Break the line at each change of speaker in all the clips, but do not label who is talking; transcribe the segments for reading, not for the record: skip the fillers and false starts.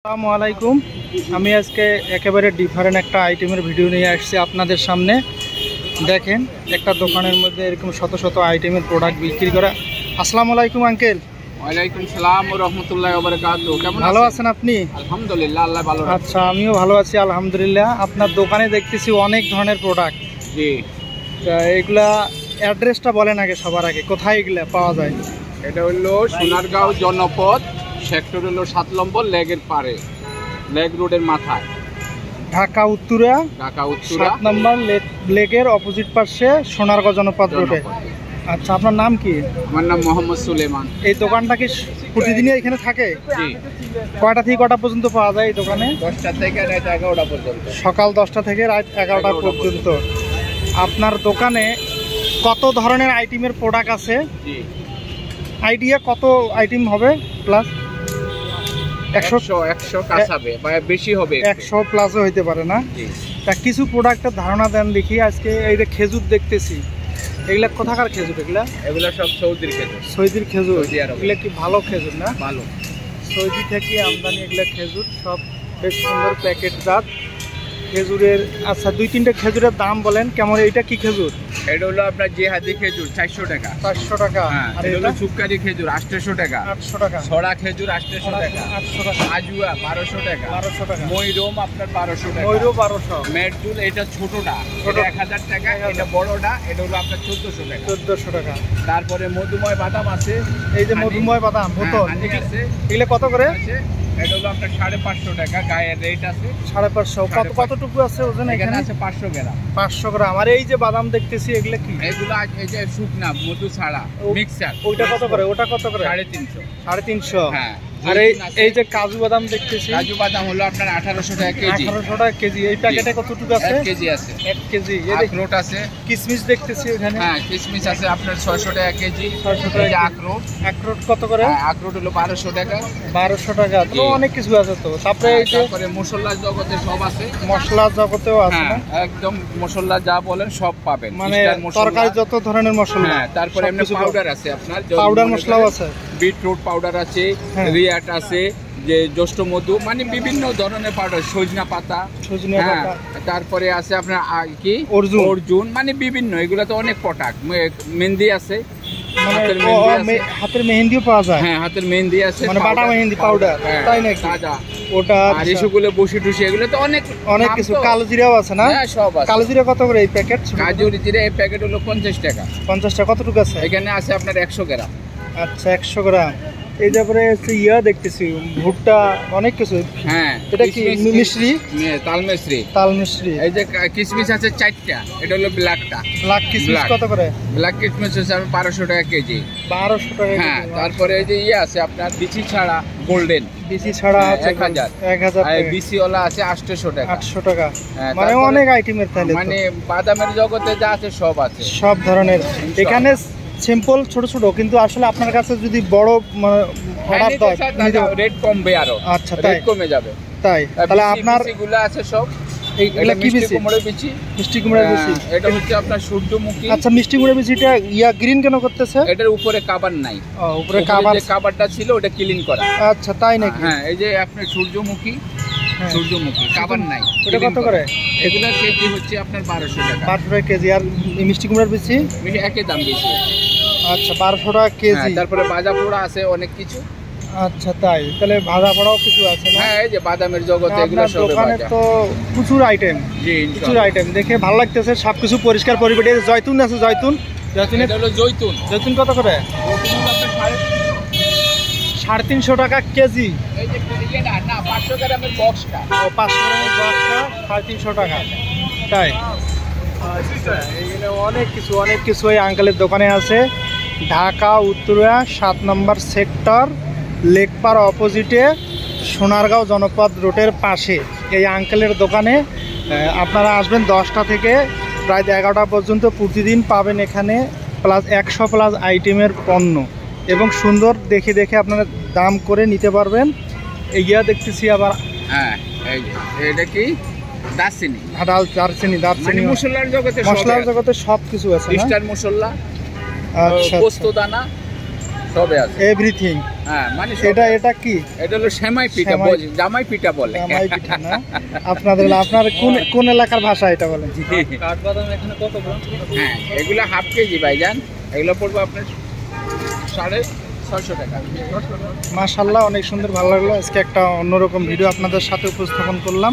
আসসালামু আলাইকুম। আমি আজকে একেবারে ডিফারেন্ট একটা আইটেমের ভিডিও নিয়ে আসছি আপনাদের সামনে। দেখেন একটা দোকানের মধ্যে এরকম শত শত আইটেমের প্রোডাক্ট বিক্রি করা। আসসালামু আলাইকুম আঙ্কেল।
ওয়ালাইকুম সালাম ওয়া রাহমাতুল্লাহি ওয়া বারাকাতুহু। কেমন
ভালো আছেন আপনি?
আলহামদুলিল্লাহ, আল্লাহ ভালো রাখে।
আচ্ছা, আমিও ভালো আছি আলহামদুলিল্লাহ। আপনার দোকানে দেখতেছি অনেক ধরনের প্রোডাক্ট।
জি,
এগুলা অ্যাড্রেসটা বলেন আগে, সবার আগে কোথায় এগুলা পাওয়া যায়?
এটা হলো সোনারগাঁও জনপদ, সেক্টর হলো 7 নম্বর, লেগের পারে, লেগ রোডের মাথায়,
ঢাকা উত্তরা।
7
নম্বর লেগের অপোজিট পাশে সোনারগাঁও জনপদ রোডে। আচ্ছা, আপনার নাম কি?
আমার নাম মোহাম্মদ সুলেমান।
এই দোকানটা কি প্রতিদিনই এখানে থাকে?
জি।
কয়টা থেকে কটা পর্যন্ত পাওয়া যায় এই দোকানে?
10টা থেকে রাত 11টা পর্যন্ত।
সকাল 10টা থেকে রাত 11টা পর্যন্ত। আপনার দোকানে কত ধরনের আইটেমের প্রোডাক্ট আছে?
জি।
আইডিয়া কত আইটেম হবে প্লাস?
100 কাছাবে বা বেশি হবে,
100 প্লাসও হইতে পারে না?
জি।
তা কিছু প্রোডাক্টের ধারণা দেন দেখি। আজকে এই যে খেজুর দেখতেছি, এগুলা কোথাকার খেজুর?
এগুলো সব সৌদির খেজুর।
সৌদির খেজুর?
সৌদি আরব।
এগুলা কি ভালো খেজুর না?
ভালো।
সৌদি থেকে আমদানি এগুলা খেজুর, সব বেশ সুন্দর প্যাকেটজাত খেজুরের। আচ্ছা, 2-3টা খেজুরের দাম বলেন কেমন? এইটা কি খেজুর?
এটা হলো আপনার জিহাদি খেজুর 400 টাকা।
400 টাকা।
আর এটা হলো সুক্কারি খেজুর 800 টাকা।
800 টাকা।
ছড়া খেজুর 800 টাকা।
800 টাকা।
আজুয়া 1200 টাকা।
1200 টাকা।
ময়ূরম আপনার 1200 টাকা।
ময়ূরও 1200।
মেটজুল এটা ছোটটা, এটা 1000 টাকা। এটা বড়টা, এটা হলো আপনার 1400 টাকা।
1400 টাকা।
তারপরে মধুময় বাদাম আছে,
এই যে মধুময় বাদাম বোতল,
হানি আছে।
এগুলো কত করে?
এটা হলো আপনার 550 টাকা। গায়ের রেট আছে
550। কতটুকু আছে ওজন
এখানে?
এখানে
আছে 500 গ্রাম।
500 গ্রাম। আর এই যে বাদাম দেখতেছি, এগুলো কি?
এগুলো এই যে শুকনা মধু ছাড়া মিক্সার।
ওইটা কত করে? ওটা কত করে?
350।
350।
হ্যাঁ।
আর এই যে কাজু বাদাম দেখতেছি,
কাজু বাদাম হলো আপনার 1800 টাকা কেজি।
1800 টাকা কেজি। এই প্যাকেটে কতটুকু আছে?
1 কেজি আছে।
1 কেজি।
আখরোট আছে।
কিশমিশ দেখতেছি ওখানে।
হ্যাঁ, কিশমিশ আছে আপনার 600 টাকা কেজি।
600 টাকা।
এই যে আখরোট।
আখরোট কত করে?
আখরোট হলো 1200 টাকা।
1200 টাকা। তো অনেক কিছু আছে তো। তারপরে এই যে
তারপরে মশলা জগতে সব আছে।
মশলা জগতেও আছে না?
একদম মশলা যা বলেন সব পাবেন।
মানে তরকারি যত ধরনের মশলা।
হ্যাঁ, তারপরে এমনি পাউডার আছে আপনার।
পাউডার মশলাও আছে।
বিটরুট পাউডার আছে, রিয়াট আছে, যে জ্যৈষ্ঠ মধু, মানে বিভিন্ন ধরনের পাউডার, সজনা পাতা। তারপরে আছে আপনার কি অর্জুন, মানে বিভিন্ন। এগুলো তো অনেক প্রোডাক্ট। মেহেন্দি আছে,
হাতের মেহেন্দিও পাওয়া যায়।
হ্যাঁ, হাতের মেহেন্দি আছে,
মানে বাটা মেহেন্দি পাউডার, তাই নাকি?
তাজা
ওটা।
আর এসবগুলো বসি টুসি, এগুলো তো অনেক
কিছু। কালো জিরাও আছে না?
হ্যাঁ, সব আছে।
কালো জিরা কত করে এই প্যাকেট?
কাজু জিরা এই প্যাকেট হলো 50 টাকা।
50 টাকা। কতটুকু আছে?
এখানে আছে আপনার 100 গ্রাম।
আচ্ছা, 100 গ্রাম। এই তারপরে দেখতেছি ভুট্টা, অনেক কিছু।
হ্যাঁ,
এটা কি মিশ্রি?
তাল মিশ্রি।
তাল মিশ্রি।
এই যে কিশমিশ আছে 4টা, এটা হলো ব্ল্যাকটা।
ব্ল্যাক কিশমিশ কত করে?
ব্ল্যাক কিশমিশ আছে 1200 টাকা কেজি।
1200 টাকা।
হ্যাঁ, তারপরে এই যে আছে আপনার বিচি ছাড়া গোল্ডেন।
বিচি ছাড়া আছে
1000।
1000
আর বিচি ওলা আছে 800 টাকা।
800 টাকা। মানে অনেক আইটেমের তাহলে।
মানে বাদামের জগতে যা আছে সব আছে,
সব ধরনের। এখানে সিম্পল ছোট ছোট, কিন্তু আসলে আপনার কাছে যদি বড় অর্ডার দেয়
রেট কমবে আরো।
আচ্ছা, তাই
কমে যাবে।
তাই তাহলে আপনার
এগুলো আছে সব।
এইগুলা কি বিচি?
কুমড়োর বিচি।
মিষ্টি কুমড়ার বিচি।
এটা হচ্ছে আপনার সূর্যমুখী।
আচ্ছা, মিষ্টি কুমড়ার বিচিটা গ্রিন কেন করতেছে?
এটার উপরে কভার নাই।
উপরে কভার,
যে কভারটা ছিল ওটা ক্লিন করা।
আচ্ছা, তাই নাকি?
হ্যাঁ, এই যে আপনার সূর্যমুখী, সূর্যমুখী কভার নাই।
এটা কত করে?
এগুলা কেজি হচ্ছে আপনার 1200 টাকা।
1200 টাকা কেজি। আর মিষ্টি কুমড়ার বিচি
একই দাম বেশি।
আচ্ছা, 1200 টাকা কেজি।
তারপরে ভাজা পোড়া আছে অনেক কিছু।
আচ্ছা, তাই তাহলে ভাজা পোড়াও কিছু আছে না?
হ্যাঁ, এই যে বাদামের জগতে এগুলো সব
দোকানে তো প্রচুর আইটেম।
জি,
প্রচুর আইটেম। দেখে ভালো লাগতেছে, সবকিছু পরিষ্কার পরিপাটি। জয়তুন আছে, জয়তুন।
এটা হলো জয়তুন।
জয়তুন কত করে? 350 টাকা কেজি।
এই যে না 500 গ্রামের বক্সটা।
500 গ্রামের বক্সটা 350 টাকা। তাই অনেক কিছু এই আঙ্কেলের দোকানে আছে। ঢাকা উত্তরা 7 নম্বর সেক্টর, লেকপার অপোজিটে, সোনারগাঁও জনপদ রোডের পাশে এই আঙ্কেলের দোকানে আপনারা আসবেন 10টা থেকে প্রায় 11টা পর্যন্ত। প্রতিদিন পাবেন এখানে প্লাস 100 প্লাস আইটেমের পণ্য, এবং সুন্দর দেখে দেখে আপনারা দাম করে নিতে পারবেন। এগিয়ে দেখতেছি আবার।
হ্যাঁ, এটা কি দারচিনি।
দারচিনি মশলার জগতে সব কিছু আছে।
স্টার মশলা,
আচ্ছা,
পোস্ত দানা, সবে আছে,
এভরিথিং।
হ্যাঁ মানে
এটা কি?
এটা হলো সেমাই পিঠা, জামাই পিঠা বলে।
জামাই পিঠা না? আপনার কোন এলাকার ভাষা এটা বলেন?
কাঠবাদাম এখানে কত গ্রাম? হ্যাঁ এগুলো হাফ কেজি ভাইজান, এগুলো পড়বে আপনার 650 টাকা।
মাশাআল্লাহ, অনেক সুন্দর, ভালো লাগলো। আজকে একটা অন্যরকম ভিডিও আপনাদের সাথে উপস্থাপন করলাম।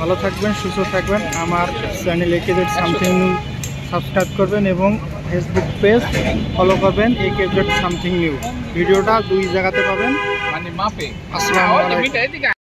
ভালো থাকবেন, সুস্থ থাকবেন। আমার চ্যানেল AKZ সামথিং সাবস্ক্রাইব করবেন এবং ফেসবুক পেজ ফলো করবেন AKZ সামথিং নিউ। ভিডিওটা 2 জায়গাতে পাবেন।
মানে মাপে।
আসসালামু আলাইকুম।